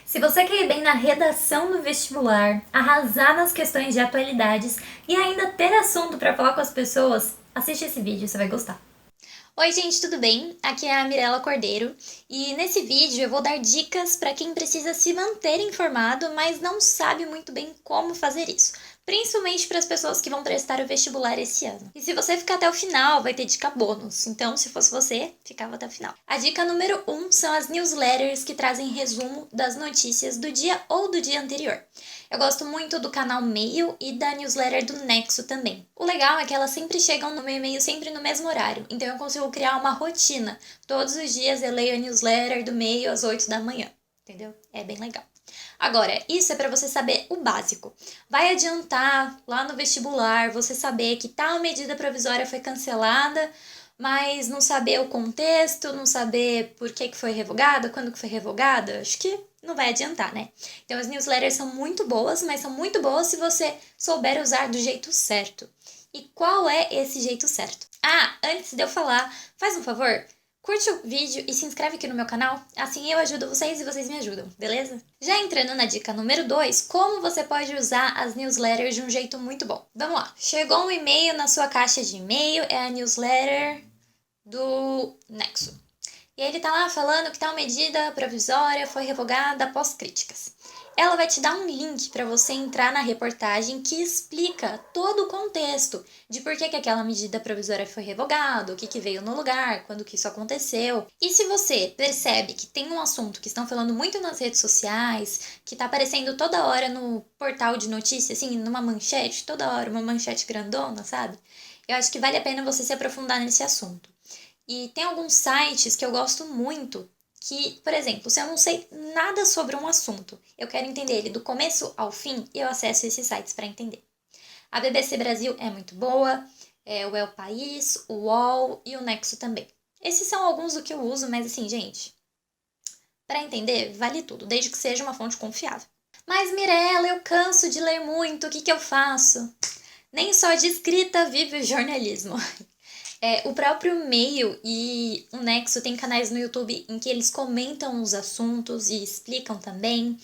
Se você quer ir bem na redação do vestibular, arrasar nas questões de atualidades e ainda ter assunto para falar com as pessoas, assiste esse vídeo, você vai gostar. Oi gente, tudo bem? Aqui é a Mirella Cordeiro e nesse vídeo eu vou dar dicas para quem precisa se manter informado, mas não sabe muito bem como fazer isso. Principalmente para as pessoas que vão prestar o vestibular esse ano. E se você ficar até o final, vai ter dica bônus. Então, se fosse você, ficava até o final. A dica número 1 são as newsletters que trazem resumo das notícias do dia ou do dia anterior. Eu gosto muito do canal Mail e da newsletter do Nexo também. O legal é que elas sempre chegam no meu e-mail sempre no mesmo horário, então eu consigo criar uma rotina. Todos os dias eu leio a newsletter do Mail às 8 da manhã, entendeu? É bem legal. Agora, isso é para você saber o básico. Vai adiantar lá no vestibular você saber que tal medida provisória foi cancelada, mas não saber o contexto, não saber por que foi revogada, quando que foi revogada, acho que não vai adiantar, né? Então as newsletters são muito boas, mas são muito boas se você souber usar do jeito certo. E qual é esse jeito certo? Ah, antes de eu falar, faz um favor, curte o vídeo e se inscreve aqui no meu canal, assim eu ajudo vocês e vocês me ajudam, beleza? Já entrando na dica número 2, como você pode usar as newsletters de um jeito muito bom. Vamos lá, chegou um e-mail na sua caixa de e-mail, é a newsletter do Nexo. E ele tá lá falando que tal medida provisória foi revogada após críticas. Ela vai te dar um link para você entrar na reportagem que explica todo o contexto de por que aquela medida provisória foi revogada, o que veio no lugar, quando que isso aconteceu. E se você percebe que tem um assunto que estão falando muito nas redes sociais, que tá aparecendo toda hora no portal de notícias, assim, numa manchete, toda hora, uma manchete grandona, sabe? Eu acho que vale a pena você se aprofundar nesse assunto. E tem alguns sites que eu gosto muito que, por exemplo, se eu não sei nada sobre um assunto, eu quero entender ele do começo ao fim, eu acesso esses sites para entender. A BBC Brasil é muito boa, o El País, o UOL e o Nexo também. Esses são alguns do que eu uso, mas assim, gente, para entender, vale tudo, desde que seja uma fonte confiável. Mas Mirella, eu canso de ler muito, o que eu faço? Nem só de escrita vive o jornalismo. O próprio Meio e o Nexo tem canais no YouTube em que eles comentam os assuntos e explicam também.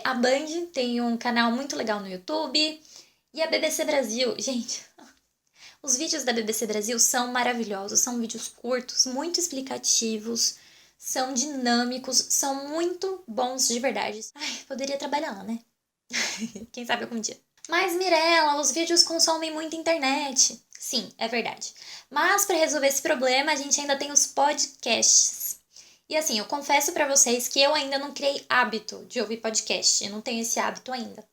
A Band tem um canal muito legal no YouTube. E a BBC Brasil, gente, os vídeos da BBC Brasil são maravilhosos. São vídeos curtos, muito explicativos, são dinâmicos, são muito bons de verdade. Ai, poderia trabalhar lá, né? Quem sabe algum dia. Mas Mirella, os vídeos consomem muita internet. Sim, é verdade. Mas para resolver esse problema, a gente ainda tem os podcasts. E assim, eu confesso para vocês que eu ainda não criei hábito de ouvir podcast. Eu não tenho esse hábito ainda.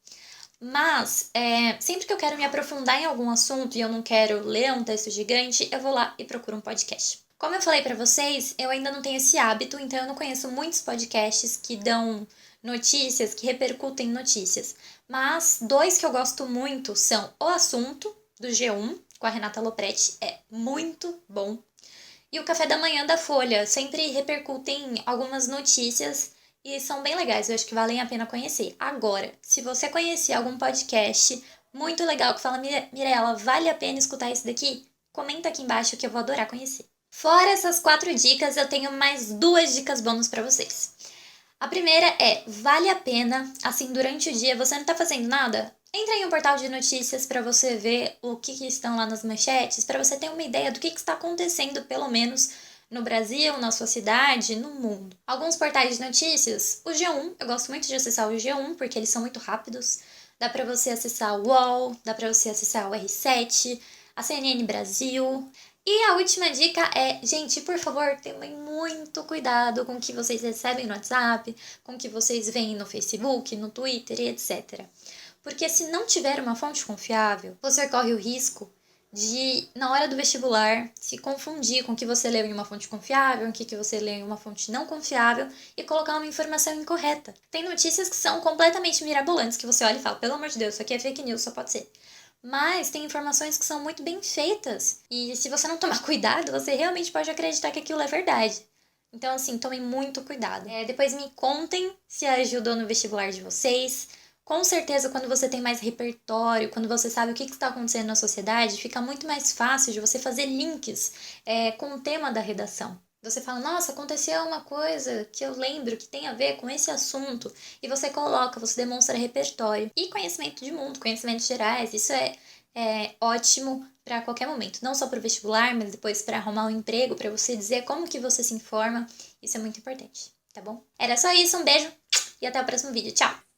Mas, sempre que eu quero me aprofundar em algum assunto e eu não quero ler um texto gigante, eu vou lá e procuro um podcast. Como eu falei para vocês, eu ainda não tenho esse hábito, então eu não conheço muitos podcasts que dão notícias, que repercutem notícias. Mas dois que eu gosto muito são O Assunto, do G1, com a Renata Lopretti, é muito bom. E o Café da Manhã da Folha, sempre repercutem algumas notícias e são bem legais, eu acho que valem a pena conhecer. Agora, se você conhecer algum podcast muito legal que fala, Mirella, vale a pena escutar esse daqui? Comenta aqui embaixo que eu vou adorar conhecer. Fora essas 4 dicas, eu tenho mais 2 dicas bônus para vocês. A primeira é, vale a pena, assim, durante o dia, você não tá fazendo nada? Entra em um portal de notícias para você ver o que estão lá nas manchetes, para você ter uma ideia do que está acontecendo, pelo menos no Brasil, na sua cidade, no mundo. Alguns portais de notícias, o G1, eu gosto muito de acessar o G1 porque eles são muito rápidos. Dá para você acessar o UOL, dá para você acessar o R7, a CNN Brasil. E a última dica é, gente, por favor, tomem muito cuidado com o que vocês recebem no WhatsApp, com o que vocês veem no Facebook, no Twitter e etc. Porque se não tiver uma fonte confiável, você corre o risco de, na hora do vestibular, se confundir com o que você leu em uma fonte confiável, o que você leu em uma fonte não confiável e colocar uma informação incorreta. Tem notícias que são completamente mirabolantes, que você olha e fala, pelo amor de Deus, isso aqui é fake news, só pode ser. Mas tem informações que são muito bem feitas. E se você não tomar cuidado, você realmente pode acreditar que aquilo é verdade. Então, assim, tomem muito cuidado. Depois me contem se ajudou no vestibular de vocês. Com certeza, quando você tem mais repertório, quando você sabe o que está acontecendo na sociedade, fica muito mais fácil de você fazer links com o tema da redação. Você fala, nossa, aconteceu uma coisa que eu lembro que tem a ver com esse assunto. E você coloca, você demonstra repertório. E conhecimento de mundo, conhecimentos gerais, isso é ótimo para qualquer momento. Não só para o vestibular, mas depois para arrumar um emprego, para você dizer como que você se informa. Isso é muito importante, tá bom? Era só isso, um beijo e até o próximo vídeo. Tchau!